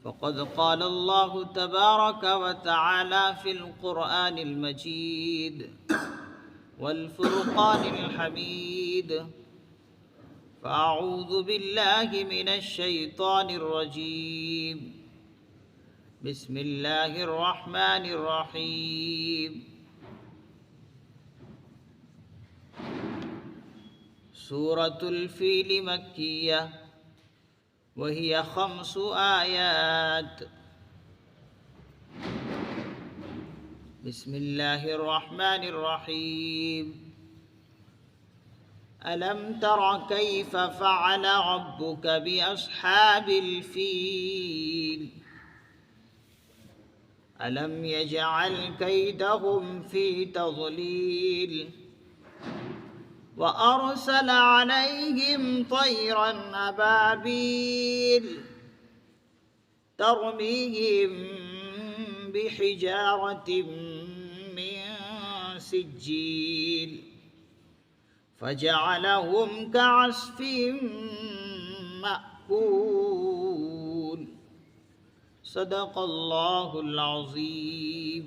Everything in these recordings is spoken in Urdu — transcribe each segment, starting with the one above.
فقد قال الله تبارك وتعالى في القرآن المجيد والفرقان الحميد. فأعوذ بالله من الشيطان الرجيم. بسم الله الرحمن الرحيم. سورة الفيل مكية وهي 5 آيات. بسم الله الرحمن الرحيم. ألم تر كيف فعل ربك بأصحاب الفيل ألم يجعل كيدهم في تضليل وأرسل عليهم طيرا أبابيل ترميهم بحجارة من سجيل فجعلهم كعصف مأكول. صدق اللہ العظیم.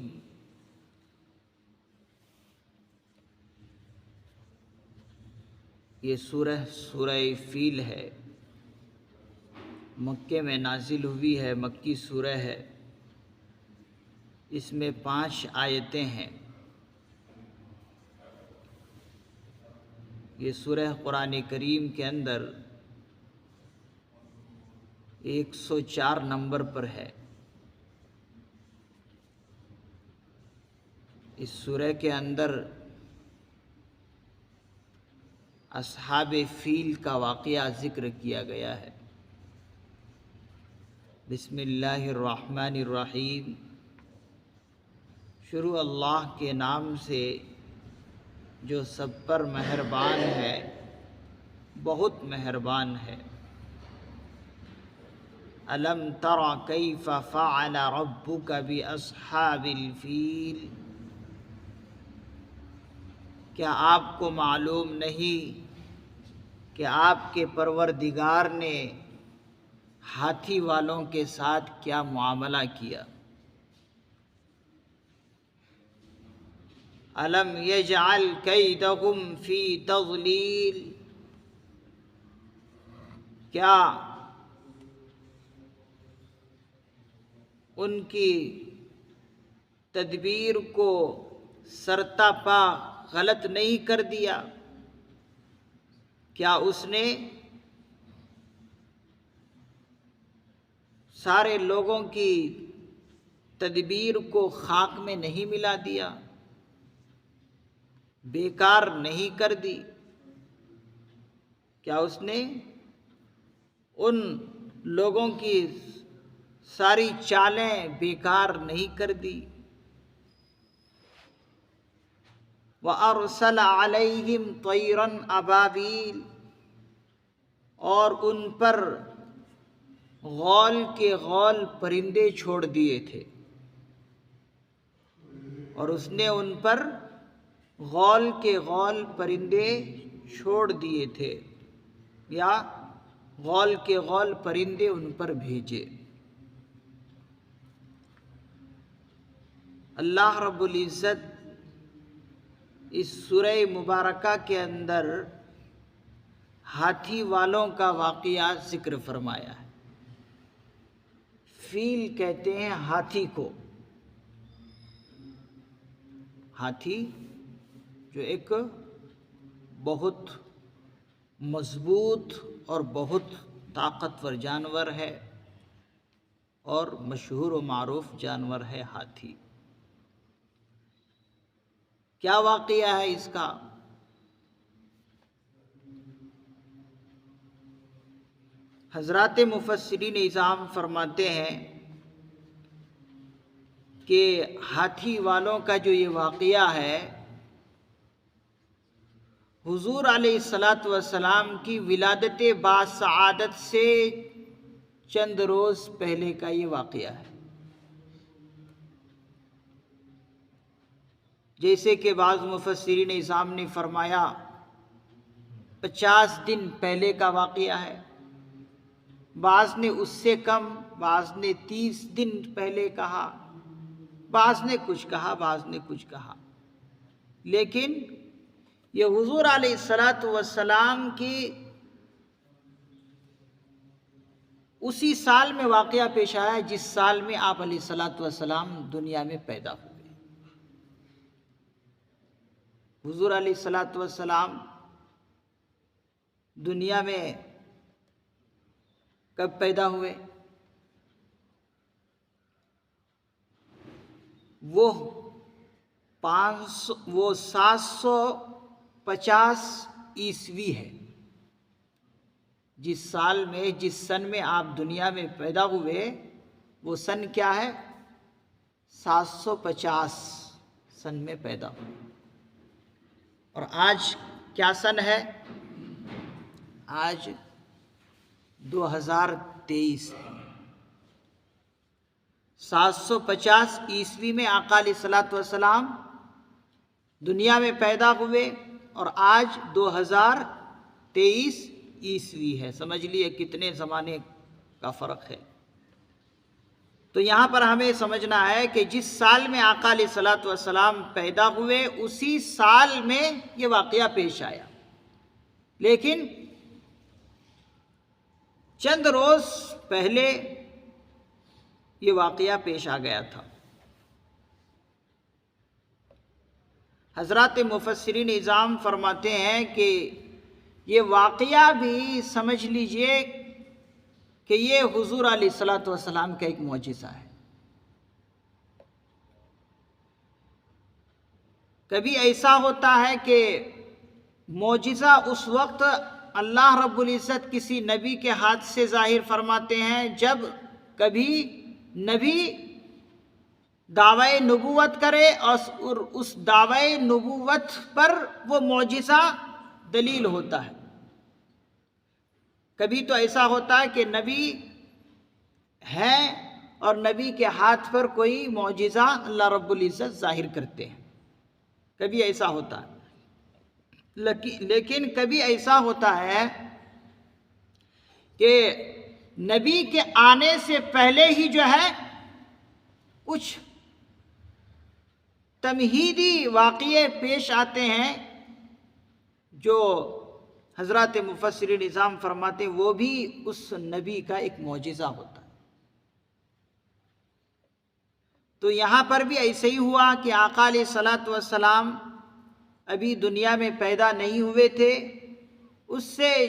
یہ سورہ فیل ہے، مکے میں نازل ہوئی ہے، مکی سورہ ہے. اس میں 5 آیتیں ہیں. یہ سورہ قرآن کریم کے اندر 104 نمبر پر ہے. اس سورہ کے اندر اصحاب فیل کا واقعہ ذکر کیا گیا ہے. بسم اللہ الرحمن الرحیم. شروع اللہ کے نام سے جو سب پر مہربان ہے، بہت مہربان ہے. الم تر کیف فعل ربک باصحاب الفیل. کیا آپ کو معلوم نہیں کہ آپ کے پروردگار نے ہاتھی والوں کے ساتھ کیا معاملہ کیا؟ الم یجعل کیدہم فی تضلیل. کیا ان کی تدبیر کو سرتا پا غلط نہیں کر دیا؟ کیا اس نے سارے لوگوں کی تدبیر کو خاک میں نہیں ملا دیا، بیکار نہیں کر دی؟ کیا اس نے ان لوگوں کی ساری چالیں بیکار نہیں کر دی؟ وَأَرْسَلَ عَلَيْهِمْ طَيْرًا أَبَابِيلَ. اور ان پر غول کے غول پرندے چھوڑ دیے تھے. اور اس نے ان پر غول کے غول پرندے چھوڑ دیے تھے، یا غول کے غول پرندے ان پر بھیجے. اللہ رب العزت اس سورہ مبارکہ کے اندر ہاتھی والوں کا واقعہ ذکر فرمایا ہے. فیل کہتے ہیں ہاتھی کو. ہاتھی جو ایک بہت مضبوط اور بہت طاقتور جانور ہے اور مشہور و معروف جانور ہے ہاتھی. کیا واقعہ ہے اس کا؟ حضرات مفسرین اعظام فرماتے ہیں کہ ہاتھی والوں کا جو یہ واقعہ ہے، حضور علیہ الصلاۃ والسلام کی ولادت باسعادت سے چند روز پہلے کا یہ واقعہ ہے. جیسے کہ بعض مفسرین اعظام نے فرمایا 50 دن پہلے کا واقعہ ہے، بعض نے اس سے کم، بعض نے 30 دن پہلے کہا، بعض نے کچھ کہا، بعض نے کچھ کہا، لیکن یہ حضور علیہ الصلاۃ والسلام کی اسی سال میں واقعہ پیش آیا جس سال میں آپ علیہ الصلاۃ والسلام دنیا میں پیدا ہوئے۔ حضور علیہ الصلاۃ والسلام دنیا میں کب پیدا ہوئے؟ وہ 750 عیسوی ہے۔ جس سال میں، جس سن میں آپ دنیا میں پیدا ہوئے وہ سن کیا ہے؟ 750 سن میں پیدا ہوئے۔ اور آج کیا سن ہے؟ آج 2023 ہے۔ 750 عیسوی میں آقا علیہ الصلاۃ والسلام دنیا میں پیدا ہوئے اور آج 2023 عیسوی ہے۔ سمجھ لیے کتنے زمانے کا فرق ہے۔ تو یہاں پر ہمیں سمجھنا ہے کہ جس سال میں آقا علیہ الصلاۃ والسلام پیدا ہوئے اسی سال میں یہ واقعہ پیش آیا، لیکن چند روز پہلے یہ واقعہ پیش آ گیا تھا۔ حضرات مفسرین اعظام فرماتے ہیں کہ یہ واقعہ بھی سمجھ لیجئے کہ یہ حضور علیہ الصلاۃ والسلام کا ایک معجزہ ہے۔ کبھی ایسا ہوتا ہے کہ معجزہ اس وقت اللہ رب العزت کسی نبی کے ہاتھ سے ظاہر فرماتے ہیں جب کبھی نبی دعوی نبوت کرے اور اس دعوی نبوت پر وہ معجزہ دلیل ہوتا ہے۔ کبھی تو ایسا ہوتا ہے کہ نبی ہے اور نبی کے ہاتھ پر کوئی معجزہ اللہ رب العزت ظاہر کرتے ہیں، کبھی ایسا ہوتا ہے۔ لیکن کبھی ایسا ہوتا ہے کہ نبی کے آنے سے پہلے ہی جو ہے کچھ تمہیدی واقعے پیش آتے ہیں جو حضرات مفسرین نظام فرماتے ہیں وہ بھی اس نبی کا ایک معجزہ ہوتا ہے۔ تو یہاں پر بھی ایسے ہی ہوا کہ آقا علیہ الصلاۃ والسلام ابھی دنیا میں پیدا نہیں ہوئے تھے، اس سے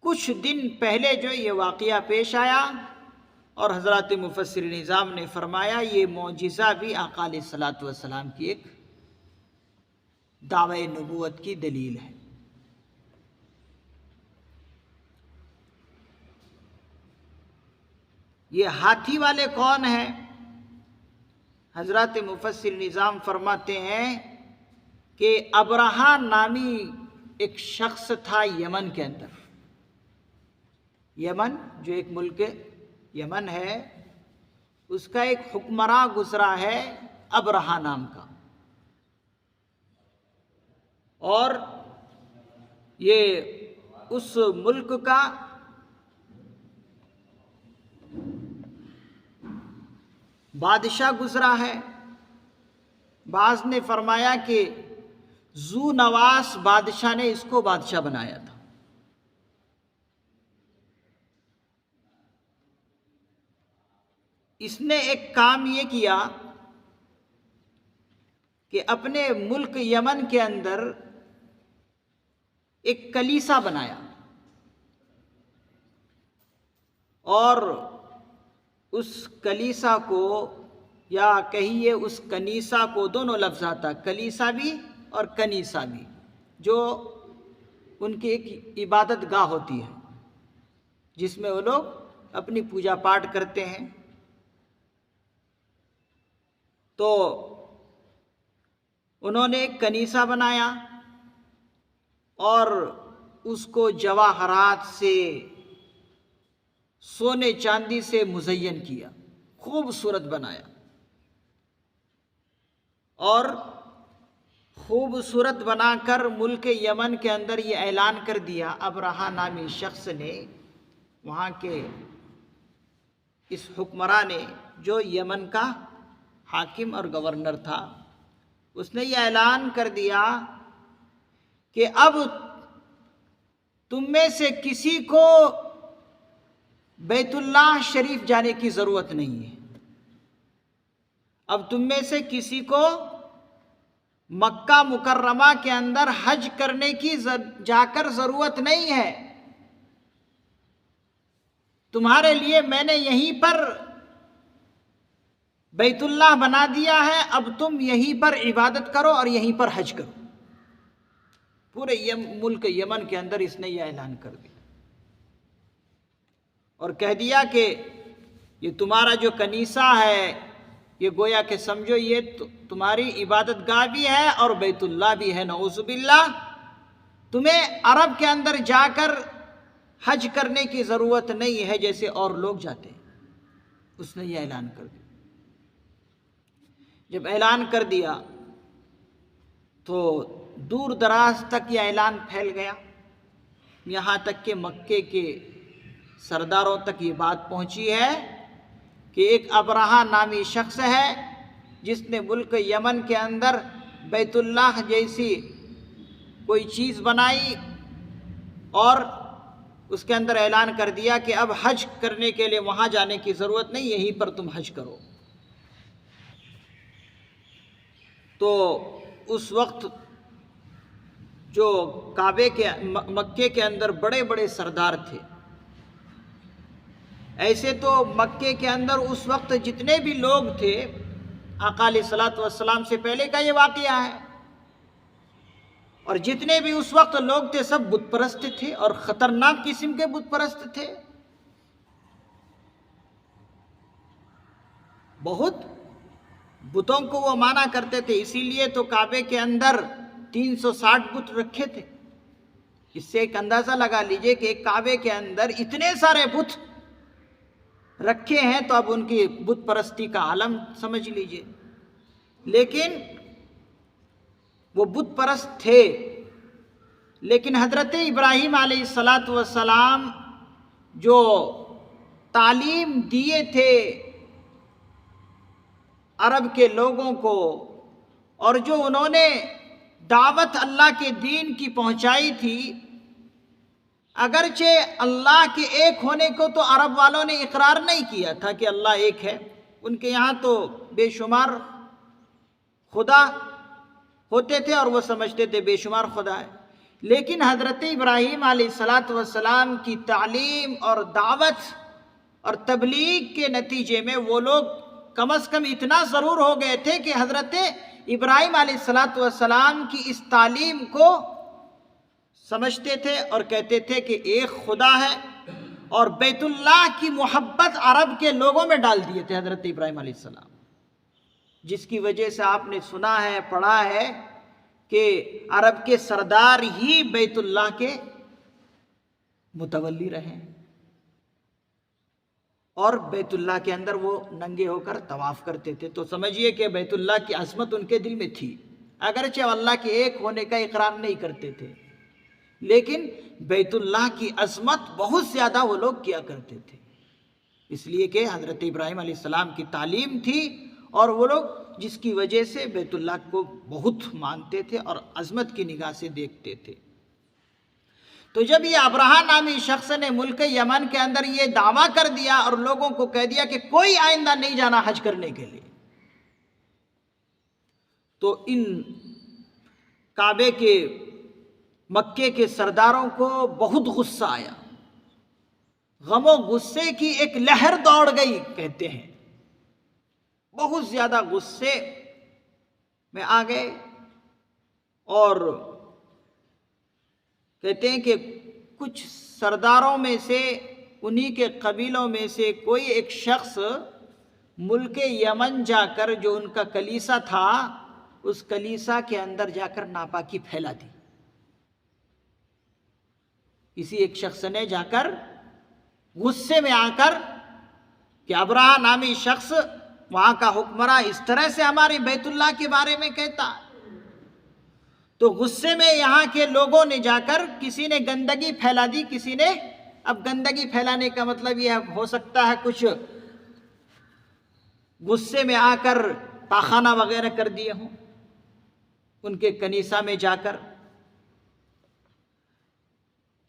کچھ دن پہلے جو یہ واقعہ پیش آیا اور حضرات مفسرین نظام نے فرمایا یہ معجزہ بھی آقا علیہ الصلاۃ والسلام کی ایک دعوی نبوت کی دلیل ہے۔ یہ ہاتھی والے کون ہیں؟ حضرات مفسر نظام فرماتے ہیں کہ ابرہہ نامی ایک شخص تھا یمن کے اندر۔ یمن جو ایک ملک یمن ہے اس کا ایک حکمراں گزرا ہے ابرہہ نام کا، اور یہ اس ملک کا بادشاہ گزرا ہے۔ بعض نے فرمایا کہ ذو نواس بادشاہ نے اس کو بادشاہ بنایا تھا۔ اس نے ایک کام یہ کیا کہ اپنے ملک یمن کے اندر ایک کلیسا بنایا اور اس کلیسا کو یا کہیے اس کنیسا کو، دونوں لفظ آتا، کلیسا بھی اور کنیسا بھی، جو ان کی ایک عبادت گاہ ہوتی ہے جس میں وہ لوگ اپنی پوجا پاٹ کرتے ہیں۔ تو انہوں نے ایک کنیسا بنایا اور اس کو جواہرات سے، سونے چاندی سے مزین کیا، خوبصورت بنایا اور خوبصورت بنا کر ملک یمن کے اندر یہ اعلان کر دیا ابرہہ نامی شخص نے، وہاں کے اس حکمراں نے جو یمن کا حاکم اور گورنر تھا، اس نے یہ اعلان کر دیا کہ اب تم میں سے کسی کو بیت اللہ شریف جانے کی ضرورت نہیں ہے، اب تم میں سے کسی کو مکہ مکرمہ کے اندر حج کرنے کی جا کر ضرورت نہیں ہے، تمہارے لیے میں نے یہیں پر بیت اللہ بنا دیا ہے، اب تم یہیں پر عبادت کرو اور یہیں پر حج کرو۔ پورے ملک یمن کے اندر اس نے یہ اعلان کر دیا اور کہہ دیا کہ یہ تمہارا جو کنیسہ ہے، یہ گویا کہ سمجھو یہ تمہاری عبادت گاہ بھی ہے اور بیت اللہ بھی ہے، نعوذ باللہ، تمہیں عرب کے اندر جا کر حج کرنے کی ضرورت نہیں ہے جیسے اور لوگ جاتے ہیں۔ اس نے یہ اعلان کر دیا۔ جب اعلان کر دیا تو دور دراز تک یہ اعلان پھیل گیا، یہاں تک کہ مکے کے سرداروں تک یہ بات پہنچی ہے کہ ایک ابرہہ نامی شخص ہے جس نے ملک یمن کے اندر بیت اللہ جیسی کوئی چیز بنائی اور اس کے اندر اعلان کر دیا کہ اب حج کرنے کے لیے وہاں جانے کی ضرورت نہیں، یہیں پر تم حج کرو۔ تو اس وقت جو کعبے کے مکے کے اندر بڑے بڑے سردار تھے، ایسے تو مکے کے اندر اس وقت جتنے بھی لوگ تھے، آقا علیہ الصلوۃ والسلام سے پہلے کا یہ واقعہ ہے، اور جتنے بھی اس وقت لوگ تھے سب بت پرست تھے اور خطرناک قسم کے بت پرست تھے۔ بہت بتوں کو وہ مانا کرتے تھے، اسی لیے تو کعبے کے اندر 360 بت رکھے تھے۔ اس سے ایک اندازہ لگا لیجئے کہ ایک کعبے کے اندر اتنے سارے بت رکھے ہیں تو اب ان کی بت پرستی کا عالم سمجھ لیجئے۔ لیکن وہ بت پرست تھے، لیکن حضرت ابراہیم علیہ السلام جو تعلیم دیے تھے عرب کے لوگوں کو، اور جو انہوں نے دعوت اللہ کے دین کی پہنچائی تھی، اگرچہ اللہ کے ایک ہونے کو تو عرب والوں نے اقرار نہیں کیا تھا کہ اللہ ایک ہے، ان کے یہاں تو بے شمار خدا ہوتے تھے اور وہ سمجھتے تھے بے شمار خدا ہے، لیکن حضرت ابراہیم علیہ السلام کی تعلیم اور دعوت اور تبلیغ کے نتیجے میں وہ لوگ کم از کم اتنا ضرور ہو گئے تھے کہ حضرت ابراہیم علیہ السلام کی اس تعلیم کو سمجھتے تھے اور کہتے تھے کہ ایک خدا ہے، اور بیت اللہ کی محبت عرب کے لوگوں میں ڈال دیے تھے حضرت ابراہیم علیہ السلام، جس کی وجہ سے آپ نے سنا ہے، پڑھا ہے کہ عرب کے سردار ہی بیت اللہ کے متولی رہے اور بیت اللہ کے اندر وہ ننگے ہو کر طواف کرتے تھے۔ تو سمجھیے کہ بیت اللہ کی عظمت ان کے دل میں تھی، اگرچہ اللہ کے ایک ہونے کا اقرار نہیں کرتے تھے، لیکن بیت اللہ کی عظمت بہت زیادہ وہ لوگ کیا کرتے تھے، اس لیے کہ حضرت ابراہیم علیہ السلام کی تعلیم تھی اور وہ لوگ جس کی وجہ سے بیت اللہ کو بہت مانتے تھے اور عظمت کی نگاہ سے دیکھتے تھے۔ تو جب یہ ابرہہ نامی شخص نے ملک یمن کے اندر یہ دعویٰ کر دیا اور لوگوں کو کہہ دیا کہ کوئی آئندہ نہیں جانا حج کرنے کے لیے، تو ان کعبے کے مکے کے سرداروں کو بہت غصہ آیا، غم و غصے کی ایک لہر دوڑ گئی کہتے ہیں، بہت زیادہ غصے میں آ گئے، اور کہتے ہیں کہ کچھ سرداروں میں سے، انہی کے قبیلوں میں سے کوئی ایک شخص ملک یمن جا کر جو ان کا کلیسا تھا، اس کلیسا کے اندر جا کر ناپاکی پھیلا دی۔ کسی ایک شخص نے جا کر غصے میں آ کر کہ ابرہہ نامی شخص وہاں کا حکمراں اس طرح سے ہمارے بیت اللہ کے بارے میں کہتا ہے، تو غصے میں یہاں کے لوگوں نے جا کر کسی نے گندگی پھیلا دی، کسی نے، اب گندگی پھیلانے کا مطلب یہ ہو سکتا ہے کچھ غصے میں آ کر پاخانہ وغیرہ کر دیے ہوں ان کے کنیسہ میں جا کر.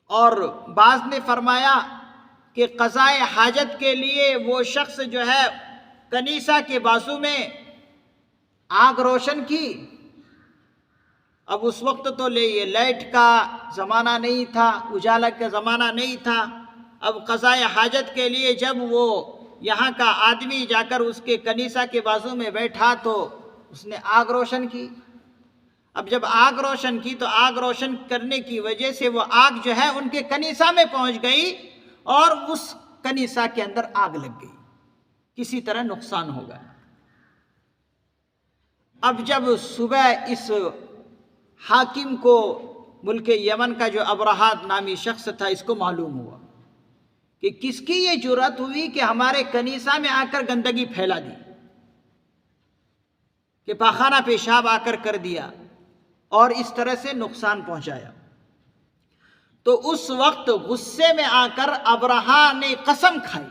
اور بعض نے فرمایا کہ قضائے حاجت کے لیے وہ شخص جو ہے کنیسہ کے بازو میں آگ روشن کی. اب اس وقت تو یہ لائٹ کا زمانہ نہیں تھا، اجالا کا زمانہ نہیں تھا. اب قضائے حاجت کے لیے جب وہ یہاں کا آدمی جا کر اس کے کنیسہ کے بازو میں بیٹھا تو اس نے آگ روشن کی. اب جب آگ روشن کی تو آگ روشن کرنے کی وجہ سے وہ آگ جو ہے ان کے کنیسہ میں پہنچ گئی اور اس کنیسہ کے اندر آگ لگ گئی، کسی طرح نقصان ہو گیا. اب جب صبح اس حاکم کو، ملک یمن کا جو ابرہات نامی شخص تھا، اس کو معلوم ہوا کہ کس کی یہ جرأت ہوئی کہ ہمارے کنیسہ میں آ کر گندگی پھیلا دی، کہ پاخانہ پیشاب آ کر دیا اور اس طرح سے نقصان پہنچایا. تو اس وقت غصے میں آ کر ابرہا نے قسم کھائی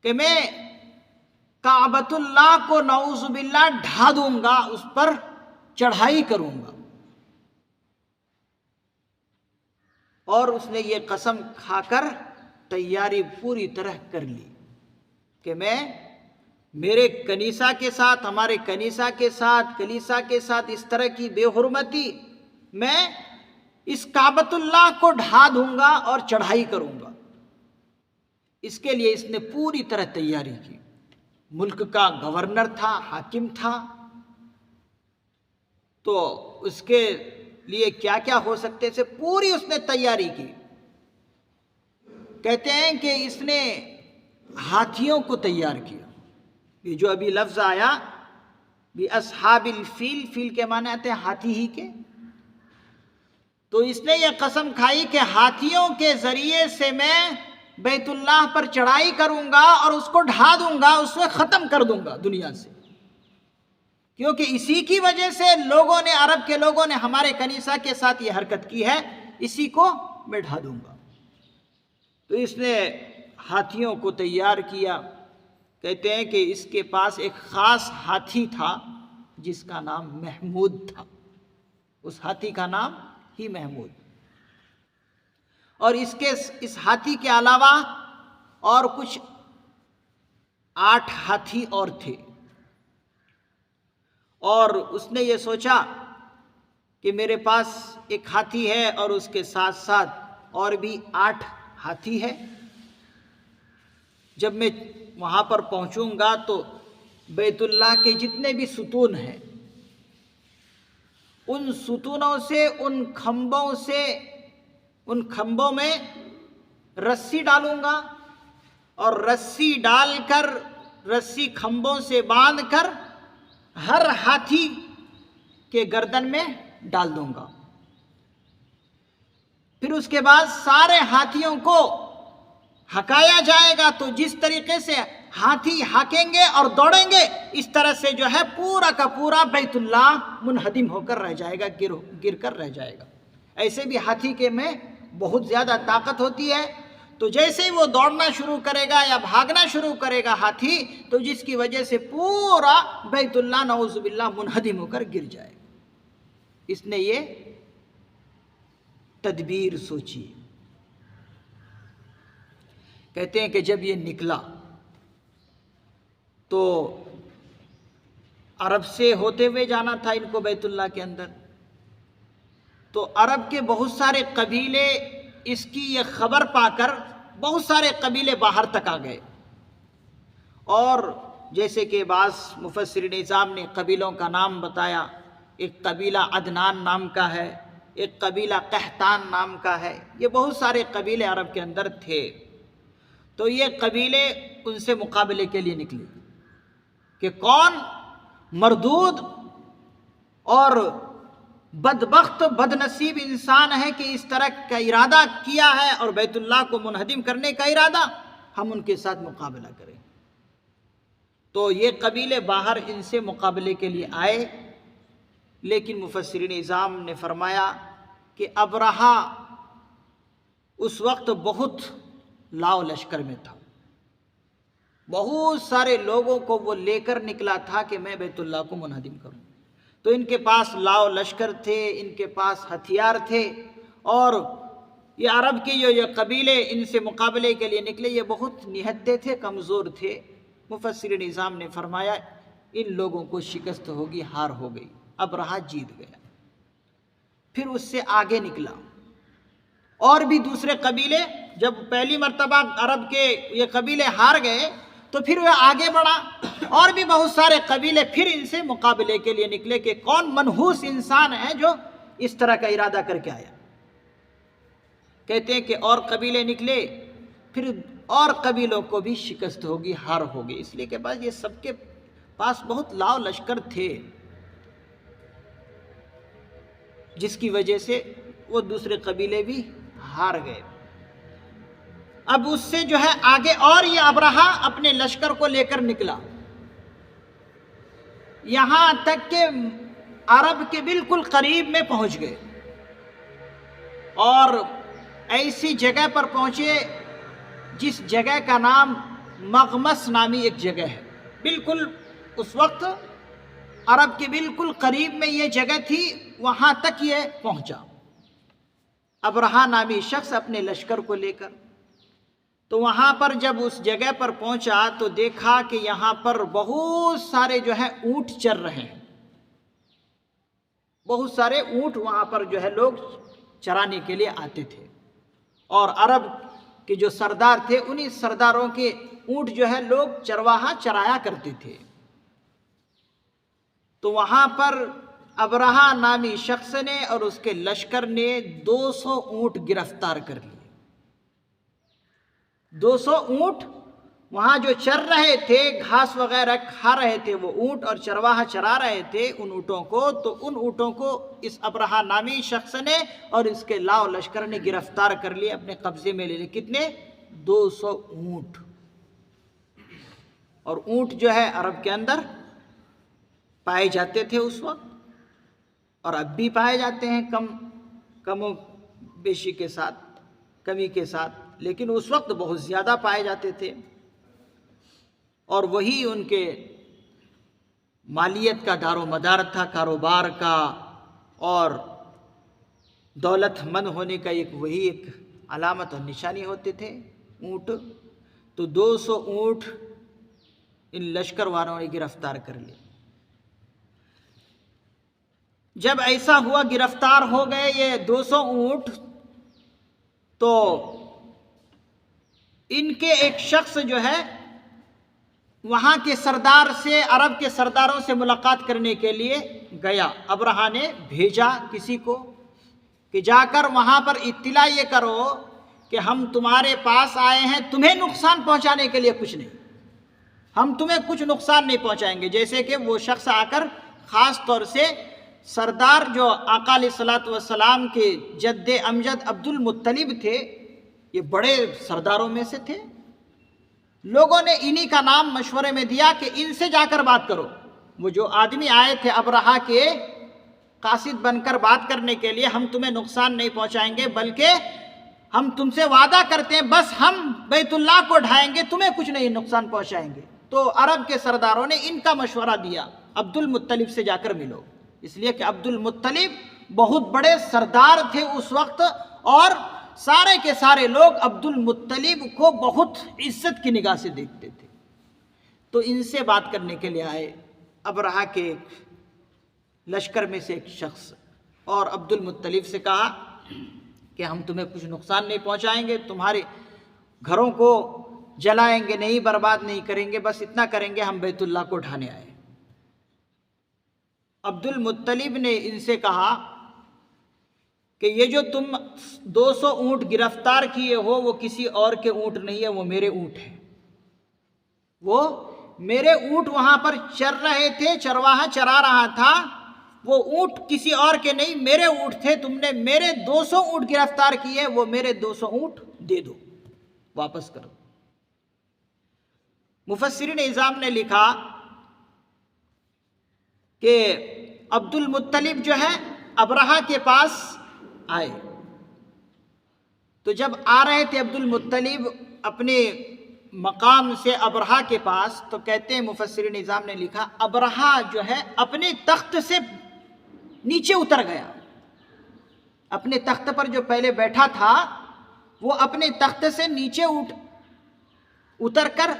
کہ میں کعبۃ اللہ کو نعوذ باللہ ڈھا دوں گا، اس پر چڑھائی کروں گا. اور اس نے یہ قسم کھا کر تیاری پوری طرح کر لی کہ میں میرے کنیسہ کے ساتھ، ہمارے کنیسہ کے ساتھ، کلیسا کے ساتھ اس طرح کی بے حرمتی، میں اس کعبۃ اللہ کو ڈھا دوں گا اور چڑھائی کروں گا. اس کے لیے اس نے پوری طرح تیاری کی. ملک کا گورنر تھا، حاکم تھا، تو اس کے لیے کیا کیا ہو سکتے تھے، پوری اس نے تیاری کی. کہتے ہیں کہ اس نے ہاتھیوں کو تیار کیا. یہ جو ابھی لفظ آیا بِأَصْحَابِ الْفِيلِ، فیل کے معنی آتے ہیں ہاتھی ہی کے، تو اس نے یہ قسم کھائی کہ ہاتھیوں کے ذریعے سے میں بیت اللہ پر چڑھائی کروں گا اور اس کو ڈھا دوں گا، اس کو ختم کر دوں گا دنیا سے. کیونکہ اسی کی وجہ سے لوگوں نے، عرب کے لوگوں نے ہمارے کنیسہ کے ساتھ یہ حرکت کی ہے، اسی کو میں ڈھا دوں گا. تو اس نے ہاتھیوں کو تیار کیا. کہتے ہیں کہ اس کے پاس ایک خاص ہاتھی تھا جس کا نام محمود تھا. اس ہاتھی کا نام ہی محمود. اور اس ہاتھی کے علاوہ اور کچھ 8 ہاتھی اور تھے. اور اس نے یہ سوچا کہ میرے پاس ایک ہاتھی ہے اور اس کے ساتھ ساتھ اور بھی 8 ہاتھی ہے. جب میں وہاں پر پہنچوں گا تو بیت اللہ کے جتنے بھی ستون ہیں، ان ستونوں سے، ان کھمبوں میں رسی ڈالوں گا اور رسی ڈال کر، رسی کھمبوں سے باندھ کر ہر ہاتھی کے گردن میں ڈال دوں گا. پھر اس کے بعد سارے ہاتھیوں کو ہکایا جائے گا. تو جس طریقے سے ہاتھی ہاکیں گے اور دوڑیں گے، اس طرح سے جو ہے پورا کا پورا بیت اللہ منہدم ہو کر رہ جائے گا، گر کر رہ جائے گا. ایسے بھی ہاتھی کے میں بہت زیادہ طاقت ہوتی ہے. تو جیسے ہی وہ دوڑنا شروع کرے گا یا بھاگنا شروع کرے گا ہاتھی، تو جس کی وجہ سے پورا بیت اللہ نعوذ باللہ منہدم ہو کر گر جائے گا. اس نے یہ تدبیر سوچی. کہتے ہیں کہ جب یہ نکلا تو عرب سے ہوتے ہوئے جانا تھا ان کو بیت اللہ کے اندر. تو عرب کے بہت سارے قبیلے اس کی یہ خبر پا کر، بہت سارے قبیلے باہر تک آ گئے. اور جیسے کہ بعض مفسرین نظام نے قبیلوں کا نام بتایا، ایک قبیلہ عدنان نام کا ہے، ایک قبیلہ قحطان نام کا ہے. یہ بہت سارے قبیلے عرب کے اندر تھے. تو یہ قبیلے ان سے مقابلے کے لیے نکلے کہ کون مردود اور بدبخت بد نصیب انسان ہے کہ اس طرح کا ارادہ کیا ہے اور بیت اللہ کو منہدم کرنے کا ارادہ، ہم ان کے ساتھ مقابلہ کریں. تو یہ قبیلے باہر ان سے مقابلے کے لیے آئے لیکن مفسرین اعظام نے فرمایا کہ ابرہہ اس وقت بہت لاؤ لشکر میں تھا، بہت سارے لوگوں کو وہ لے کر نکلا تھا کہ میں بیت اللہ کو منہدم کروں۔ تو ان کے پاس لاؤ لشکر تھے، ان کے پاس ہتھیار تھے، اور یہ عرب کے یہ قبیلے ان سے مقابلے کے لیے نکلے، یہ بہت نہتے تھے، کمزور تھے۔ مفسرین نظام نے فرمایا ان لوگوں کو شکست ہوگی، ہار ہو گئی، ابرہہ جیت گیا۔ پھر اس سے آگے نکلا، اور بھی دوسرے قبیلے، جب پہلی مرتبہ عرب کے یہ قبیلے ہار گئے تو پھر وہ آگے بڑھا، اور بھی بہت سارے قبیلے پھر ان سے مقابلے کے لیے نکلے کہ کون منحوس انسان ہے جو اس طرح کا ارادہ کر کے آیا۔ کہتے ہیں کہ اور قبیلے نکلے، پھر اور قبیلوں کو بھی شکست ہوگی، ہار ہوگی، اس لیے کہ بعد یہ سب کے پاس بہت لاؤ لشکر تھے، جس کی وجہ سے وہ دوسرے قبیلے بھی ہار گئے۔ اب اس سے جو ہے آگے اور یہ ابرہہ اپنے لشکر کو لے کر نکلا، یہاں تک کہ عرب کے بالکل قریب میں پہنچ گئے، اور ایسی جگہ پر پہنچے جس جگہ کا نام مغمس نامی ایک جگہ ہے۔ بالکل اس وقت عرب کے بالکل قریب میں یہ جگہ تھی، وہاں تک یہ پہنچا ابرہہ نامی شخص اپنے لشکر کو لے کر۔ تو وہاں پر جب اس جگہ پر پہنچا تو دیکھا کہ یہاں پر بہت سارے جو ہے اونٹ چر رہے ہیں، بہت سارے اونٹ وہاں پر جو ہے لوگ چرانے کے لیے آتے تھے، اور عرب کے جو سردار تھے انہی سرداروں کے اونٹ جو ہے لوگ چرواہا چرایا کرتے تھے۔ تو وہاں پر ابرہہ نامی شخص نے اور اس کے لشکر نے 200 اونٹ گرفتار کر لیے۔ 200 اونٹ وہاں جو چر رہے تھے، گھاس وغیرہ کھا رہے تھے وہ اونٹ، اور چرواہا چرا رہے تھے ان اونٹوں کو، تو ان اونٹوں کو اس ابرہہ نامی شخص نے اور اس کے لاؤ لشکر نے گرفتار کر لیے، اپنے قبضے میں لے لیے۔ کتنے؟ 200 اونٹ۔ اور اونٹ جو ہے عرب کے اندر پائے جاتے تھے اس وقت، اور اب بھی پائے جاتے ہیں، کم و بیشی کے ساتھ، کمی کے ساتھ، لیکن اس وقت بہت زیادہ پائے جاتے تھے، اور وہی ان کے مالیت کا دار و مدار تھا، کاروبار کا اور دولت مند ہونے کا وہی ایک علامت اور نشانی ہوتے تھے اونٹ۔ تو 200 اونٹ ان لشکر والوں نے گرفتار کر لیے۔ جب ایسا ہوا، گرفتار ہو گئے یہ 200 اونٹ، تو ان کے ایک شخص جو ہے وہاں کے سردار سے، عرب کے سرداروں سے ملاقات کرنے کے لیے گیا۔ ابرہہ نے بھیجا کسی کو کہ جا کر وہاں پر اطلاع یہ کرو کہ ہم تمہارے پاس آئے ہیں، تمہیں نقصان پہنچانے کے لیے کچھ نہیں، ہم تمہیں کچھ نقصان نہیں پہنچائیں گے۔ جیسے کہ وہ شخص آ کر خاص طور سے سردار جو آقا علیہ الصلوۃ والسلام کے جد امجد عبد المطلب تھے، یہ بڑے سرداروں میں سے تھے، لوگوں نے انہی کا نام مشورے میں دیا کہ ان سے جا کر بات کرو۔ وہ جو آدمی آئے تھے ابرہہ کے قاصد بن کر بات کرنے کے لیے، ہم تمہیں نقصان نہیں پہنچائیں گے، بلکہ ہم تم سے وعدہ کرتے ہیں بس ہم بیت اللہ کو ڈھائیں گے، تمہیں کچھ نہیں نقصان پہنچائیں گے۔ تو عرب کے سرداروں نے ان کا مشورہ دیا، عبد المطلب سے جا کر ملو، اس لیے کہ عبد المطلب بہت بڑے سردار تھے اس وقت، اور سارے کے سارے لوگ عبد المطلب کو بہت عزت کی نگاہ سے دیکھتے تھے۔ تو ان سے بات کرنے کے لیے آئے ابرہہ کے لشکر میں سے ایک شخص، اور عبد المطلب سے کہا کہ ہم تمہیں کچھ نقصان نہیں پہنچائیں گے، تمہارے گھروں کو جلائیں گے نہیں، برباد نہیں کریں گے، بس اتنا کریں گے ہم بیت اللہ کو ڈھانے آئے۔ عبد المطلب نے ان سے کہا کہ یہ جو تم 200 اونٹ گرفتار کیے ہو وہ کسی اور کے اونٹ نہیں ہے، وہ میرے اونٹ ہیں، وہ میرے اونٹ وہاں پر چر رہے تھے، چرواہا چرا رہا تھا، وہ اونٹ کسی اور کے نہیں، میرے اونٹ تھے، تم نے میرے 200 اونٹ گرفتار کیے، وہ میرے 200 اونٹ دے دو، واپس کرو۔ مفسرین اعظام نے لکھا کہ عبد المطلب جو ہے ابرہہ کے پاس آئے. تو جب آ رہے تھے عبد المطلب اپنے مقام سے ابرہہ کے پاس، تو کہتے ہیں مفسر نظام نے لکھا ابرہہ جو ہے اپنے تخت سے نیچے اتر گیا. اپنے تخت پر جو پہلے بیٹھا تھا وہ اپنے تخت سے نیچے اتر کر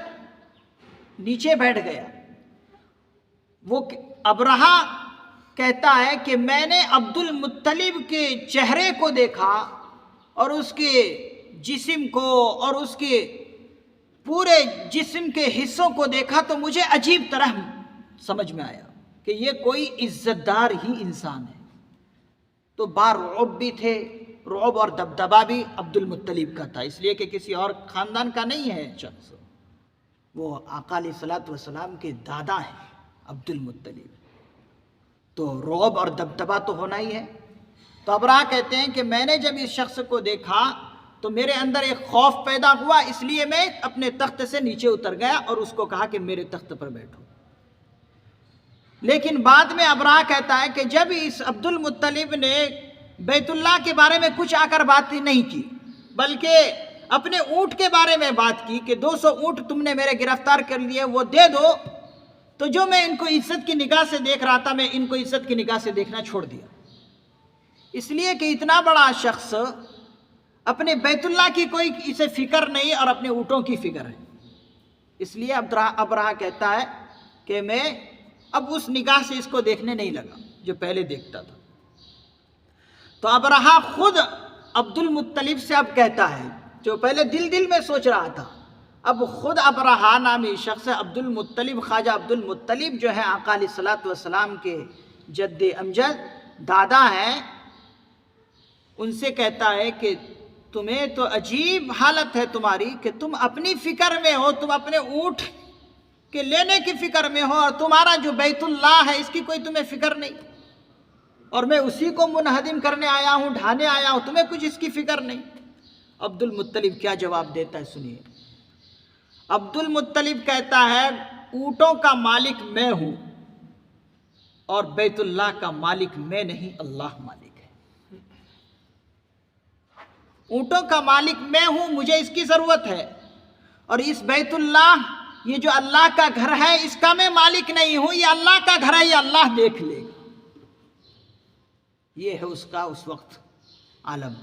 نیچے بیٹھ گیا. وہ ابرہہ کہتا ہے کہ میں نے عبد المطلب کے چہرے کو دیکھا اور اس کے جسم کو اور اس کے پورے جسم کے حصوں کو دیکھا تو مجھے عجیب طرح سمجھ میں آیا کہ یہ کوئی عزت دار ہی انسان ہے. تو رعب بھی تھے، رعب اور دبدبا بھی عبد المطلب کا تھا، اس لیے کہ کسی اور خاندان کا نہیں ہے شخص، وہ آقا علیہ الصلوۃ والسلام کے دادا ہیں عبد المطلب. تو رعب اور دبدبا تو ہونا ہی ہے. تو ابرہہ کہتے ہیں کہ میں نے جب اس شخص کو دیکھا تو میرے اندر ایک خوف پیدا ہوا، اس لیے میں اپنے تخت سے نیچے اتر گیا اور اس کو کہا کہ میرے تخت پر بیٹھو. لیکن بعد میں ابرہہ کہتا ہے کہ جب اس عبد المطلب نے بیت اللہ کے بارے میں کچھ آ کر بات نہیں کی، بلکہ اپنے اونٹ کے بارے میں بات کی کہ 200 اونٹ تم نے میرے گرفتار کر لیے، وہ دے دو، تو جو میں ان کو عزت کی نگاہ سے دیکھ رہا تھا میں ان کو عزت کی نگاہ سے دیکھنا چھوڑ دیا. اس لیے کہ اتنا بڑا شخص اپنے بیت اللہ کی کوئی اسے فکر نہیں اور اپنے اونٹوں کی فکر ہے. اس لیے ابرہہ کہتا ہے کہ میں اب اس نگاہ سے اس کو دیکھنے نہیں لگا جو پہلے دیکھتا تھا. تو ابرہہ خود عبد المطلب سے اب کہتا ہے، جو پہلے دل میں سوچ رہا تھا، اب خود ابرہہ نامی شخص عبد المطلب، خواجہ عبد المطلب جو ہے آقا علیہ الصلوۃ والسلام کے جد امجد دادا ہیں، ان سے کہتا ہے کہ تمہیں تو عجیب حالت ہے تمہاری کہ تم اپنی فکر میں ہو، تم اپنے اونٹ کے لینے کی فکر میں ہو، اور تمہارا جو بیت اللہ ہے اس کی کوئی تمہیں فکر نہیں، اور میں اسی کو منہدم کرنے آیا ہوں، ڈھانے آیا ہوں، تمہیں کچھ اس کی فکر نہیں. عبد المطلب کیا جواب دیتا ہے سنیے. عبد المطلب کہتا ہے اونٹوں کا مالک میں ہوں اور بیت اللہ کا مالک میں نہیں، اللہ مالک ہے. اونٹوں کا مالک میں ہوں، مجھے اس کی ضرورت ہے، اور اس بیت اللہ، یہ جو اللہ کا گھر ہے اس کا میں مالک نہیں ہوں، یہ اللہ کا گھر ہے، یہ اللہ دیکھ لے گا. یہ ہے اس کا اس وقت عالم.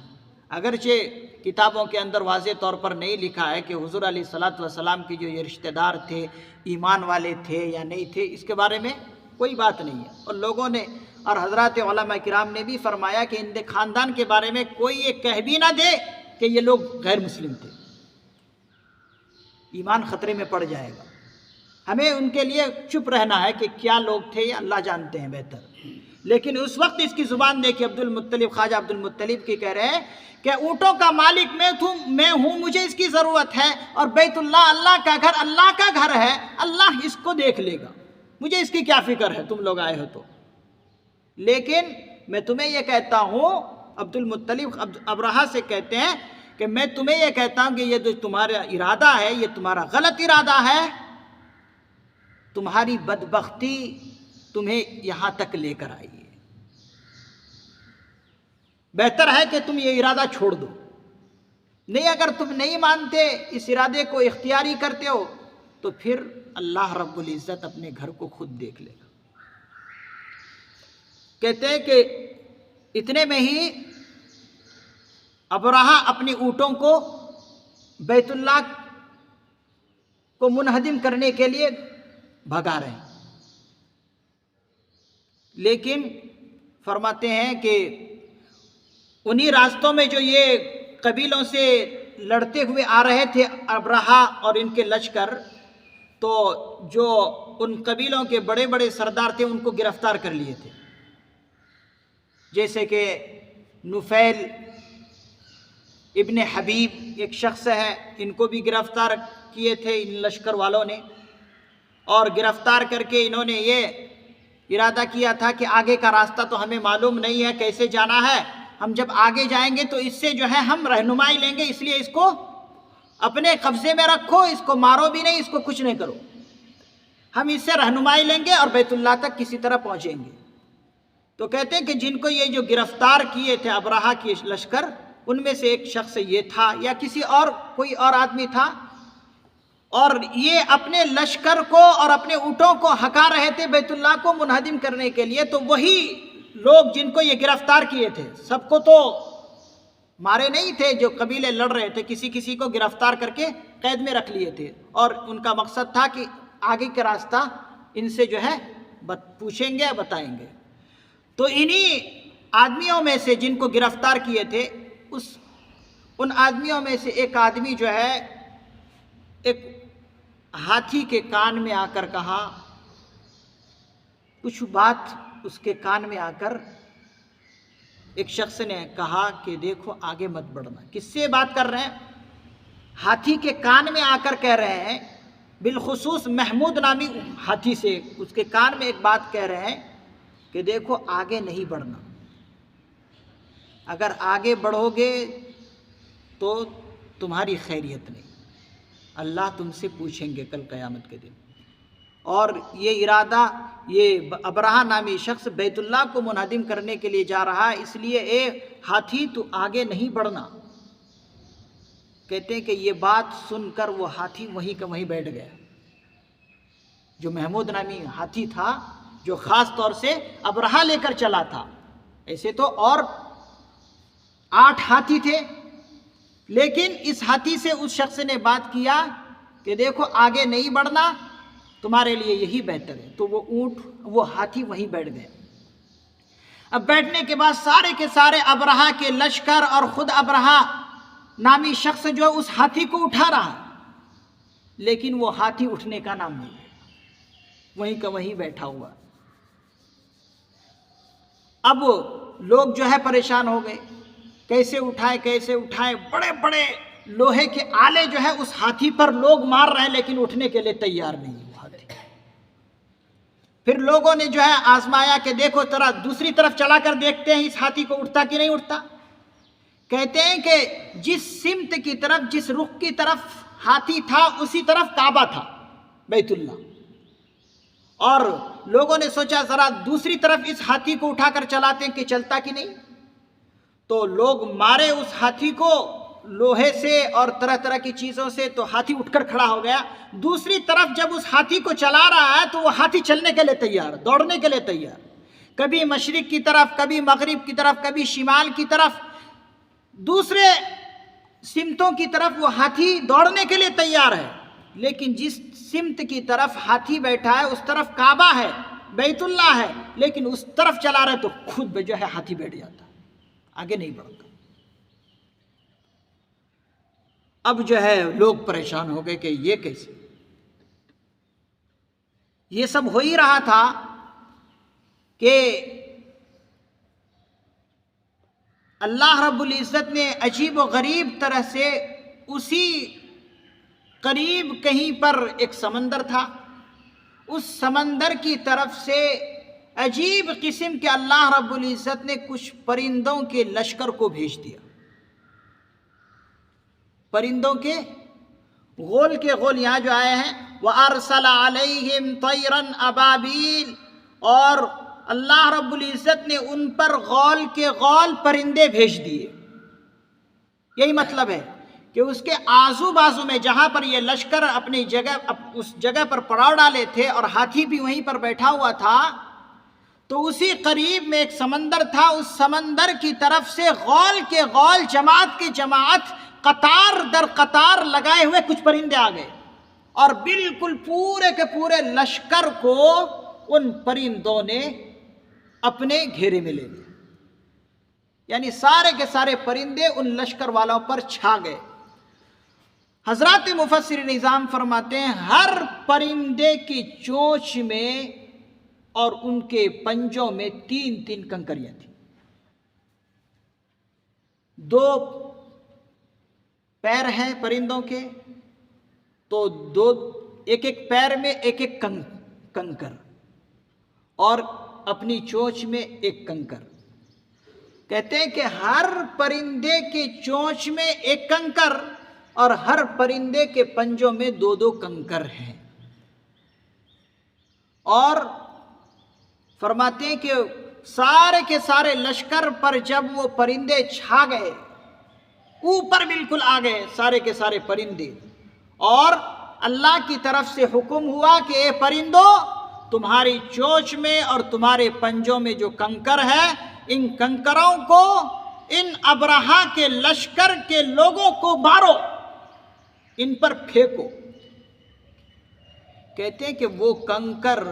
اگرچہ کتابوں کے اندر واضح طور پر نہیں لکھا ہے کہ حضور علیہ الصلوۃ والسلام کی جو یہ رشتہ دار تھے ایمان والے تھے یا نہیں تھے، اس کے بارے میں کوئی بات نہیں ہے. اور لوگوں نے اور حضرات علماء کرام نے بھی فرمایا کہ ان کے خاندان کے بارے میں کوئی یہ کہہ بھی نہ دے کہ یہ لوگ غیر مسلم تھے، ایمان خطرے میں پڑ جائے گا. ہمیں ان کے لیے چپ رہنا ہے کہ کیا لوگ تھے یہ اللہ جانتے ہیں بہتر. لیکن اس وقت اس کی زبان دیکھی عبد المطلب، خواجہ عبد المطلب کی کہہ رہے ہیں کہ اونٹوں کا مالک میں ہوں، مجھے اس کی ضرورت ہے، اور بیت اللہ اللہ کا گھر، اللہ کا گھر ہے، اللہ اس کو دیکھ لے گا، مجھے اس کی کیا فکر ہے، تم لوگ آئے ہو تو. لیکن میں تمہیں یہ کہتا ہوں، عبد المطلب ابرہہ سے کہتے ہیں کہ میں تمہیں یہ کہتا ہوں کہ یہ جو تمہارا ارادہ ہے یہ تمہارا غلط ارادہ ہے، تمہاری بدبختی تمہیں یہاں تک لے کر آئی ہے. بہتر ہے کہ تم یہ ارادہ چھوڑ دو. نہیں، اگر تم نہیں مانتے، اس ارادے کو اختیاری کرتے ہو، تو پھر اللہ رب العزت اپنے گھر کو خود دیکھ لے گا. کہتے ہیں کہ اتنے میں ہی ابرہہ اپنی اونٹوں کو بیت اللہ کو منہدم کرنے کے لیے بھگا رہے ہیں. لیکن فرماتے ہیں کہ انہی راستوں میں جو یہ قبیلوں سے لڑتے ہوئے آ رہے تھے ابرہہ اور ان کے لشکر، تو جو ان قبیلوں کے بڑے بڑے سردار تھے ان کو گرفتار کر لیے تھے، جیسے کہ نفیل ابن حبیب ایک شخص ہے، ان کو بھی گرفتار کیے تھے ان لشکر والوں نے. اور گرفتار کر کے انہوں نے یہ ارادہ کیا تھا کہ آگے کا راستہ تو ہمیں معلوم نہیں ہے کیسے جانا ہے، ہم جب آگے جائیں گے تو اس سے جو ہے ہم رہنمائی لیں گے، اس لیے اس کو اپنے قبضے میں رکھو، اس کو مارو بھی نہیں، اس کو کچھ نہیں کرو، ہم اس سے رہنمائی لیں گے اور بیت اللہ تک کسی طرح پہنچیں گے. تو کہتے ہیں کہ جن کو یہ جو گرفتار کیے تھے ابرہہ کی لشکر، ان میں سے ایک شخص یہ تھا یا کسی اور کوئی اور آدمی تھا، اور یہ اپنے لشکر کو اور اپنے اونٹوں کو ہکا رہے تھے بیت اللہ کو منہدم کرنے کے لیے۔ تو وہی لوگ جن کو یہ گرفتار کیے تھے، سب کو تو مارے نہیں تھے، جو قبیلے لڑ رہے تھے کسی کسی کو گرفتار کر کے قید میں رکھ لیے تھے، اور ان کا مقصد تھا کہ آگے کا راستہ ان سے جو ہے پوچھیں گے، بتائیں گے۔ تو انہی آدمیوں میں سے جن کو گرفتار کیے تھے، ان آدمیوں میں سے ایک آدمی جو ہے ایک ہاتھی کے کان میں آ کر کہا، کچھ بات اس کے کان میں آ کر ایک شخص نے کہا کہ دیکھو آگے مت بڑھنا۔ کس سے بات کر رہے ہیں؟ ہاتھی کے کان میں آ کر کہہ رہے ہیں، بالخصوص محمود نامی ہاتھی سے اس کے کان میں ایک بات کہہ رہے ہیں کہ دیکھو آگے نہیں بڑھنا، اگر آگے بڑھو گے تو تمہاری خیریت نہیں، اللہ تم سے پوچھیں گے کل قیامت کے دن۔ اور یہ ارادہ، یہ ابرہہ نامی شخص بیت اللہ کو منہدم کرنے کے لیے جا رہا ہے، اس لیے اے ہاتھی تو آگے نہیں بڑھنا۔ کہتے ہیں کہ یہ بات سن کر وہ ہاتھی وہیں کا وہیں بیٹھ گیا، جو محمود نامی ہاتھی تھا، جو خاص طور سے ابرہہ لے کر چلا تھا۔ ایسے تو اور 8 ہاتھی تھے، لیکن اس ہاتھی سے اس شخص نے بات کیا کہ دیکھو آگے نہیں بڑھنا، تمہارے لیے یہی بہتر ہے۔ تو وہ ہاتھی وہیں بیٹھ گئے۔ اب بیٹھنے کے بعد سارے کے سارے ابرہہ کے لشکر اور خود ابرہہ نامی شخص جو اس ہاتھی کو اٹھا رہا، لیکن وہ ہاتھی اٹھنے کا نام نہیں، وہیں کا وہیں بیٹھا ہوا۔ اب لوگ جو ہے پریشان ہو گئے، کیسے اٹھائے، بڑے بڑے لوہے کے آلے جو ہے اس ہاتھی پر لوگ مار رہے ہیں، لیکن اٹھنے کے لیے تیار نہیں وہ ہاتھی۔ پھر لوگوں نے جو ہے آزمایا کہ دیکھو ذرا دوسری طرف چلا کر دیکھتے ہیں اس ہاتھی کو اٹھتا کہ نہیں اٹھتا۔ کہتے ہیں کہ جس سمت کی طرف، جس رخ کی طرف ہاتھی تھا، اسی طرف کعبہ تھا، بیت اللہ۔ اور لوگوں نے سوچا ذرا دوسری طرف اس ہاتھی کو اٹھا کر چلاتے ہیں کہ چلتا کہ نہیں۔ تو لوگ مارے اس ہاتھی کو لوہے سے اور طرح طرح کی چیزوں سے، تو ہاتھی اٹھ کر کھڑا ہو گیا۔ دوسری طرف جب اس ہاتھی کو چلا رہا ہے تو وہ ہاتھی چلنے کے لیے تیار، دوڑنے کے لیے تیار، کبھی مشرق کی طرف، کبھی مغرب کی طرف، کبھی شمال کی طرف، دوسرے سمتوں کی طرف وہ ہاتھی دوڑنے کے لیے تیار ہے۔ لیکن جس سمت کی طرف ہاتھی بیٹھا ہے اس طرف کعبہ ہے، بیت اللہ ہے، لیکن اس طرف چلا رہے تو خود جو ہے ہاتھی بیٹھ جاتا، آگے نہیں بڑھتا۔ اب جو ہے لوگ پریشان ہو گئے کہ یہ کیسے؟ یہ سب ہو ہی رہا تھا کہ اللہ رب العزت نے عجیب و غریب طرح سے اسی قریب کہیں پر ایک سمندر تھا، اس سمندر کی طرف سے عجیب قسم کے اللہ رب العزت نے کچھ پرندوں کے لشکر کو بھیج دیا۔ پرندوں کے غول کے غول یہاں جو آئے ہیں، وَأَرْسَلَ عَلَيْهِمْ طَيْرًا أَبَابِيلَ، اور اللہ رب العزت نے ان پر غول کے غول پرندے بھیج دیے۔ یہی مطلب ہے کہ اس کے آزو بازو میں جہاں پر یہ لشکر اپنی جگہ، اس جگہ پر پڑاؤ ڈالے تھے اور ہاتھی بھی وہیں پر بیٹھا ہوا تھا، تو اسی قریب میں ایک سمندر تھا، اس سمندر کی طرف سے غول کے غول، جماعت کی جماعت، قطار در قطار لگائے ہوئے کچھ پرندے آ گئے، اور بالکل پورے کے پورے لشکر کو ان پرندوں نے اپنے گھیرے میں لے لیا۔ یعنی سارے کے سارے پرندے ان لشکر والوں پر چھا گئے۔ حضرات مفسر نظام فرماتے ہیں ہر پرندے کی چونچ میں اور ان کے پنجوں میں 3 کنکریاں تھیں۔ 2 پیر ہیں پرندوں کے، تو ایک پیر میں ایک کنکر، اور اپنی چونچ میں ایک کنکر۔ کہتے ہیں کہ ہر پرندے کے چونچ میں ایک کنکر اور ہر پرندے کے پنجوں میں 2 کنکر ہیں۔ اور فرماتے ہیں کہ سارے کے سارے لشکر پر جب وہ پرندے چھا گئے، اوپر بالکل آ گئے سارے کے سارے پرندے، اور اللہ کی طرف سے حکم ہوا کہ اے پرندوں، تمہاری چونچ میں اور تمہارے پنجوں میں جو کنکر ہے، ان کنکروں کو ان ابرہا کے لشکر کے لوگوں کو مارو، ان پر پھینکو۔ کہتے ہیں کہ وہ کنکر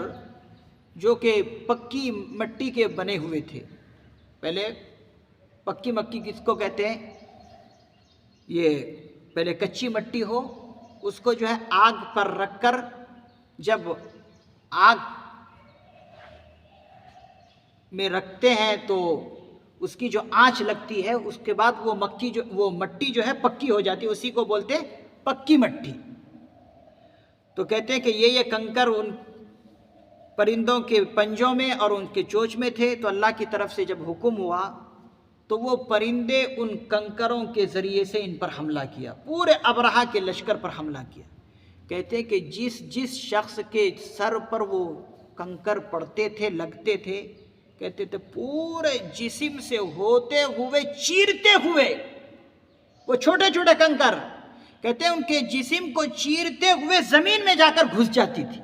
جو کہ پکی مٹی کے بنے ہوئے تھے، پہلے پکی مٹی کس کو کہتے ہیں؟ یہ پہلے کچی مٹی ہو، اس کو جو ہے آگ پر رکھ کر، جب آگ میں رکھتے ہیں تو اس کی جو آنچ لگتی ہے، اس کے بعد وہ مٹی جو ہے پکی ہو جاتی ہے، اسی کو بولتے ہیں پکی مٹی۔ تو کہتے ہیں کہ یہ کنکر ان پرندوں کے پنجوں میں اور ان کے چونچ میں تھے، تو اللہ کی طرف سے جب حکم ہوا تو وہ پرندے ان کنکروں کے ذریعے سے ان پر حملہ کیا، پورے ابرہا کے لشکر پر حملہ کیا۔ کہتے ہیں کہ جس شخص کے سر پر وہ کنکر پڑتے تھے، لگتے تھے، کہتے تھے پورے جسم سے ہوتے ہوئے، چیرتے ہوئے، وہ چھوٹے چھوٹے کنکر کہتے ہیں ان کے جسم کو چیرتے ہوئے زمین میں جا کر گھس جاتی تھی۔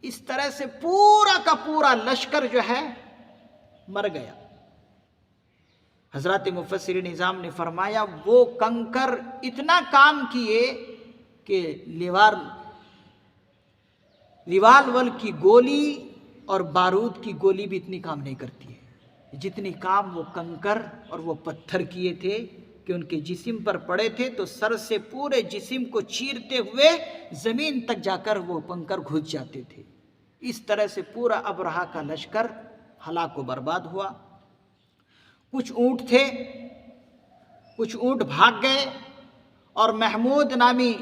اس طرح سے پورا کا پورا لشکر جو ہے مر گیا۔ حضرات مفسرین نظام نے فرمایا وہ کنکر اتنا کام کیے کہ ریوالور کی گولی اور بارود کی گولی بھی اتنی کام نہیں کرتی ہے جتنی کام وہ کنکر اور وہ پتھر کیے تھے، کہ ان کے جسم پر پڑے تھے تو سر سے پورے جسم کو چیرتے ہوئے زمین تک جا کر وہ کنکر گھس جاتے تھے۔ اس طرح سے پورا ابرہا کا لشکر ہلاک و برباد ہوا۔ کچھ اونٹ تھے، کچھ اونٹ بھاگ گئے، اور محمود نامی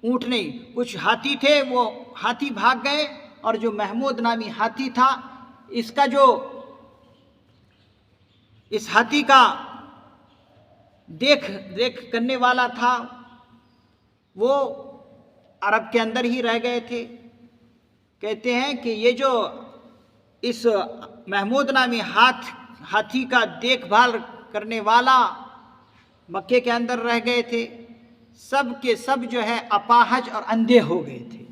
اونٹ نہیں، کچھ ہاتھی تھے، وہ ہاتھی بھاگ گئے، اور جو محمود نامی ہاتھی تھا، اس ہاتھی کا دیکھ کرنے والا تھا، وہ عرب کے اندر ہی رہ گئے تھے۔ کہتے ہیں کہ یہ جو اس محمود نامی ہاتھی کا دیکھ بھال کرنے والا مکے کے اندر رہ گئے تھے، سب کے سب جو ہے اپاہج اور اندھے ہو گئے تھے۔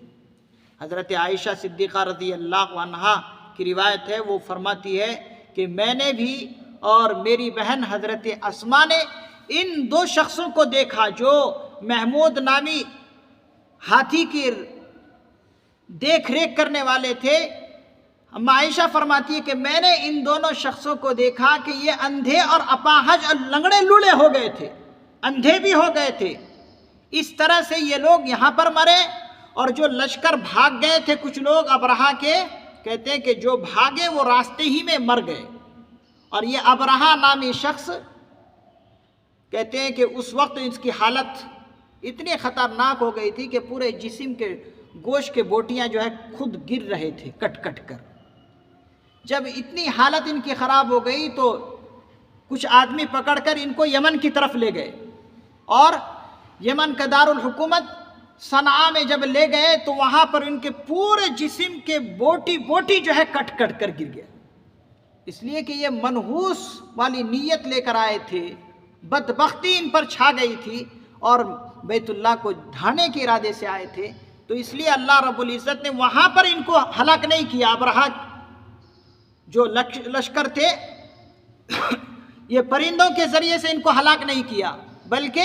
حضرت عائشہ صدیقہ رضی اللہ عنہا کی روایت ہے، وہ فرماتی ہے کہ میں نے بھی اور میری بہن حضرت اسما نے ان دو شخصوں کو دیکھا جو محمود نامی ہاتھی کی دیکھ ریکھ کرنے والے تھے۔ اما عائشہ فرماتی ہے کہ میں نے ان دونوں شخصوں کو دیکھا کہ یہ اندھے اور اپاہج اور لنگڑے لوڑے ہو گئے تھے، اندھے بھی ہو گئے تھے۔ اس طرح سے یہ لوگ یہاں پر مرے، اور جو لشکر بھاگ گئے تھے کچھ لوگ ابرہا کے، کہتے ہیں کہ جو بھاگے وہ راستے ہی میں مر گئے۔ اور یہ ابرہا نامی شخص کہتے ہیں کہ اس وقت اس کی حالت اتنی خطرناک ہو گئی تھی کہ پورے جسم کے گوشت کے بوٹیاں جو ہے خود گر رہے تھے کٹ کٹ کر۔ جب اتنی حالت ان کی خراب ہو گئی تو کچھ آدمی پکڑ کر ان کو یمن کی طرف لے گئے، اور یمن کا دارالحکومت صنعاء میں جب لے گئے تو وہاں پر ان کے پورے جسم کے بوٹی جو ہے کٹ کٹ کر گر گیا، اس لیے کہ یہ منحوس والی نیت لے کر آئے تھے، بدبختی ان پر چھا گئی تھی، اور بیت اللہ کو ڈھانے کے ارادے سے آئے تھے۔ تو اس لیے اللہ رب العزت نے وہاں پر ان کو ہلاک نہیں کیا، ابرہا جو لشکر تھے یہ پرندوں کے ذریعے سے ان کو ہلاک نہیں کیا، بلکہ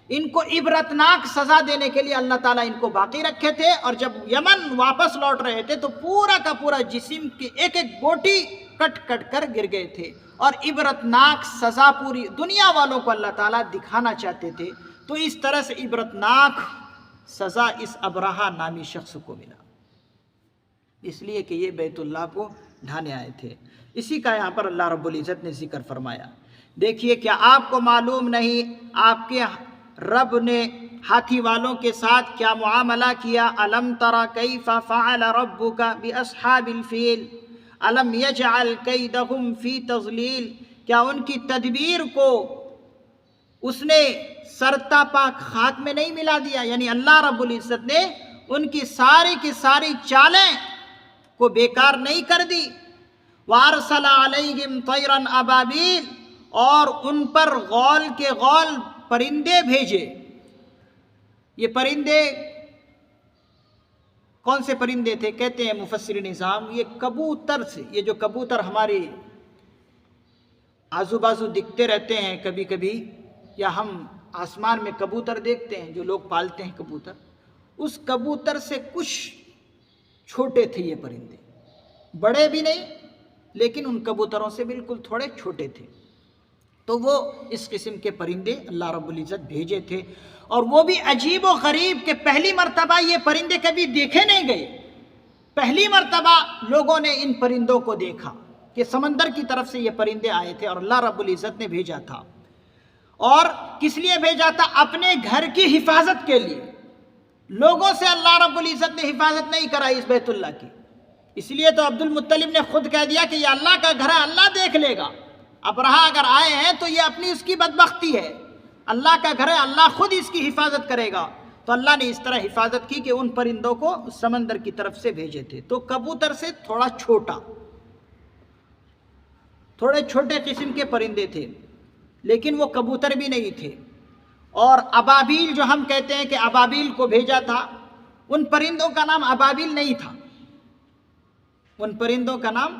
ان کو عبرتناک سزا دینے کے لیے اللہ تعالیٰ ان کو باقی رکھے تھے۔ اور جب یمن واپس لوٹ رہے تھے تو پورا کا پورا جسم کی ایک ایک بوٹی کٹ کٹ کر گر گئے تھے، اور عبرتناک سزا پوری دنیا والوں کو اللہ تعالیٰ دکھانا چاہتے تھے۔ تو اس طرح سے عبرتناک سزا اس ابرہا نامی شخص کو ملا، اس لیے کہ یہ بیت اللہ کو ڈھانے آئے تھے۔ اسی کا یہاں پر اللہ رب العزت نے ذکر فرمایا۔ دیکھیے کیا آپ کو معلوم نہیں آپ کے رب نے ہاتھی والوں کے ساتھ کیا معاملہ کیا؟ الم تر کیف فعل ربک باصحاب الفیل الم یجعل کیدہم فی تضلیل، کیا ان کی تدبیر کو اس نے سرتا پاک خاک میں نہیں ملا دیا؟ یعنی اللہ رب العزت نے ان کی ساری چالیں کو بیکار نہیں کر دی، وَأَرْسَلَ عَلَيْهِمْ طَيْرًا أَبَابِيلَ، اور ان پر غول کے غول پرندے بھیجے۔ یہ پرندے کون سے پرندے تھے؟ کہتے ہیں مفسر نظام، یہ کبوتر سے، یہ جو کبوتر ہمارے آزو بازو دکھتے رہتے ہیں کبھی کبھی، یا ہم آسمان میں کبوتر دیکھتے ہیں جو لوگ پالتے ہیں کبوتر، اس کبوتر سے کچھ چھوٹے تھے یہ پرندے، بڑے بھی نہیں لیکن ان کبوتروں سے بالکل تھوڑے چھوٹے تھے۔ تو وہ اس قسم کے پرندے اللہ رب العزت بھیجے تھے، اور وہ بھی عجیب و غریب کہ پہلی مرتبہ یہ پرندے کبھی دیکھے نہیں گئے، پہلی مرتبہ لوگوں نے ان پرندوں کو دیکھا کہ سمندر کی طرف سے یہ پرندے آئے تھے اور اللہ رب العزت نے بھیجا تھا۔ اور کس لیے بھیجا تھا؟ اپنے گھر کی حفاظت کے لیے۔ لوگوں سے اللہ رب العزت نے حفاظت نہیں کرائی اس بیت اللہ کی، اس لیے تو عبد المطلب نے خود کہہ دیا کہ یہ اللہ کا گھر ہے، اللہ دیکھ لے گا۔ ابرہہ اگر آئے ہیں تو یہ اپنی اس کی بدبختی ہے، اللہ کا گھر ہے، اللہ خود اس کی حفاظت کرے گا۔ تو اللہ نے اس طرح حفاظت کی کہ ان پرندوں کو سمندر کی طرف سے بھیجے تھے۔ تو کبوتر سے تھوڑا چھوٹا، تھوڑے چھوٹے قسم کے پرندے تھے، لیکن وہ کبوتر بھی نہیں تھے۔ اور ابابیل جو ہم کہتے ہیں کہ ابابیل کو بھیجا تھا، ان پرندوں کا نام ابابیل نہیں تھا، ان پرندوں کا نام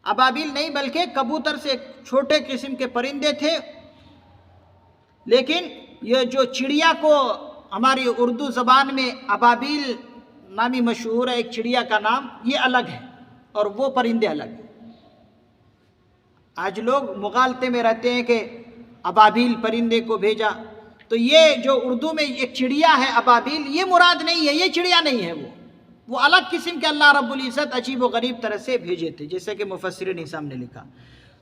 ابابیل نہیں بلکہ کبوتر سے چھوٹے قسم کے پرندے تھے۔ لیکن یہ جو چڑیا کو ہماری اردو زبان میں ابابیل نامی مشہور ہے، ایک چڑیا کا نام، یہ الگ ہے اور وہ پرندے الگ ہیں۔ آج لوگ مغالطے میں رہتے ہیں کہ ابابیل پرندے کو بھیجا، تو یہ جو اردو میں ایک چڑیا ہے ابابیل، یہ مراد نہیں ہے، یہ چڑیا نہیں ہے، وہ الگ قسم کے اللہ رب العزت عجیب و غریب طرح سے بھیجے تھے، جیسے کہ مفسر نظام نے لکھا۔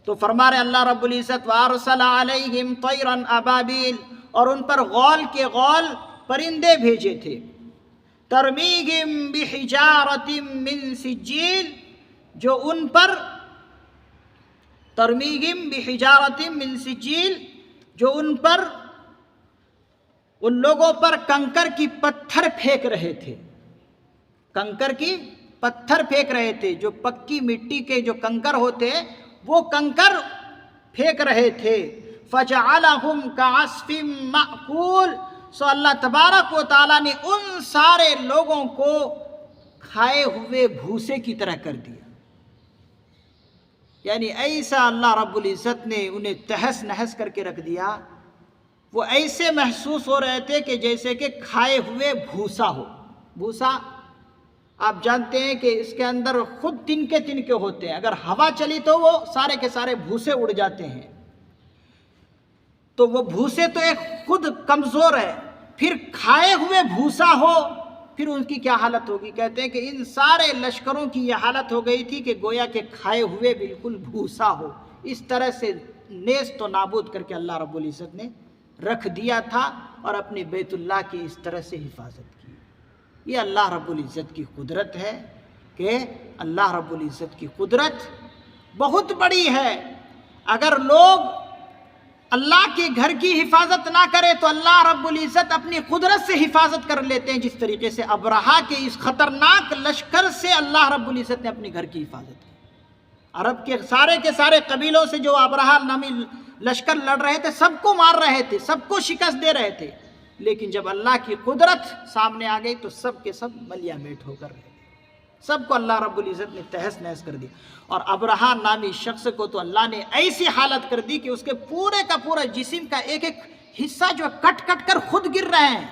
تو فرما رہے اللہ رب العزت وَأَرْسَلَ عَلَيْهِمْ طَيْرًا أَبَابِيلَ، اور ان پر غول کے غول پرندے بھیجے تھے۔ تَرْمِيهِمْ بِحِجَارَةٍ مِّن سِجِّيلٍ، جو ان پر ترمیہم بحجارۃ من سجیل، جو ان پر، ان لوگوں پر کنکر کی پتھر پھینک رہے تھے، کنکر کی پتھر پھینک رہے تھے، جو پکی مٹی کے جو کنکر ہوتے وہ کنکر پھینک رہے تھے۔ فَجَعَلَهُمْ كَعَصْفٍ مَأْكُولٍ، سو اللہ تبارک و تعالیٰ نے ان سارے لوگوں کو کھائے ہوئے بھوسے کی طرح کر دیا، یعنی ایسا اللہ رب العزت نے انہیں تہس نہس کر کے رکھ دیا، وہ ایسے محسوس ہو رہے تھے کہ جیسے کہ کھائے ہوئے بھوسا ہو۔ بھوسا آپ جانتے ہیں کہ اس کے اندر خود تنکے تنکے ہوتے ہیں، اگر ہوا چلی تو وہ سارے کے سارے بھوسے اڑ جاتے ہیں۔ تو وہ بھوسے تو ایک خود کمزور ہے، پھر کھائے ہوئے بھوسا ہو، پھر ان کی کیا حالت ہوگی؟ کہتے ہیں کہ ان سارے لشکروں کی یہ حالت ہو گئی تھی کہ گویا کہ کھائے ہوئے بالکل بھوسا ہو، اس طرح سے نیست و نابود کر کے اللہ رب العزت نے رکھ دیا تھا، اور اپنے بیت اللہ کی اس طرح سے حفاظت کی۔ یہ اللہ رب العزت کی قدرت ہے کہ اللہ رب العزت کی قدرت بہت بڑی ہے۔ اگر لوگ اللہ کے گھر کی حفاظت نہ کرے تو اللہ رب العزت اپنی قدرت سے حفاظت کر لیتے ہیں، جس طریقے سے ابرہہ کے اس خطرناک لشکر سے اللہ رب العزت نے اپنے گھر کی حفاظت کی۔ عرب کے سارے قبیلوں سے جو ابرہہ نامی لشکر لڑ رہے تھے، سب کو مار رہے تھے، سب کو شکست دے رہے تھے، لیکن جب اللہ کی قدرت سامنے آ گئی تو سب کے سب ملیا میٹ ہو کر رہے، سب کو اللہ رب العزت نے تہس نہس کر دیا۔ اور ابرہہ نامی شخص کو تو اللہ نے ایسی حالت کر دی کہ اس کے پورے کا پورا جسم کا ایک ایک حصہ جو کٹ کٹ کر خود گر رہے ہیں۔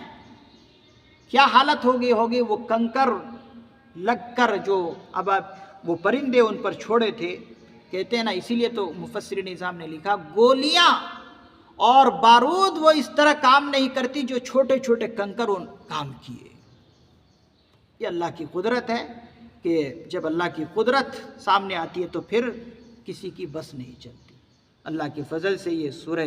کیا حالت ہوگی وہ کنکر لگ کر جو اب وہ پرندے ان پر چھوڑے تھے، کہتے ہیں نا، اسی لیے تو مفسر نظام نے لکھا گولیاں اور بارود وہ اس طرح کام نہیں کرتی جو چھوٹے چھوٹے کنکر ان کام کیے۔ یہ اللہ کی قدرت ہے کہ جب اللہ کی قدرت سامنے آتی ہے تو پھر کسی کی بس نہیں چلتی۔ اللہ کے فضل سے یہ سورہ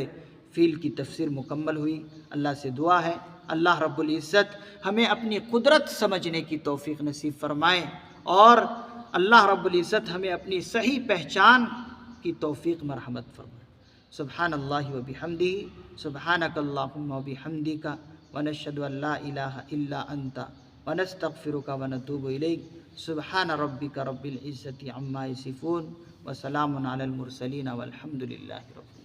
فیل کی تفسیر مکمل ہوئی۔ اللہ سے دعا ہے اللہ رب العزت ہمیں اپنی قدرت سمجھنے کی توفیق نصیب فرمائے، اور اللہ رب العزت ہمیں اپنی صحیح پہچان کی توفیق مرحمت فرمائے۔ سبحان اللہ و بحمدہ، سبحانک اللہم و بحمدک، ونشہد ان لا الہ الا انت، ونستغفرک ونتوب الیک۔ سبحان ربک رب العزت عما یصفون وسلام علی المرسلین والحمد للہ رب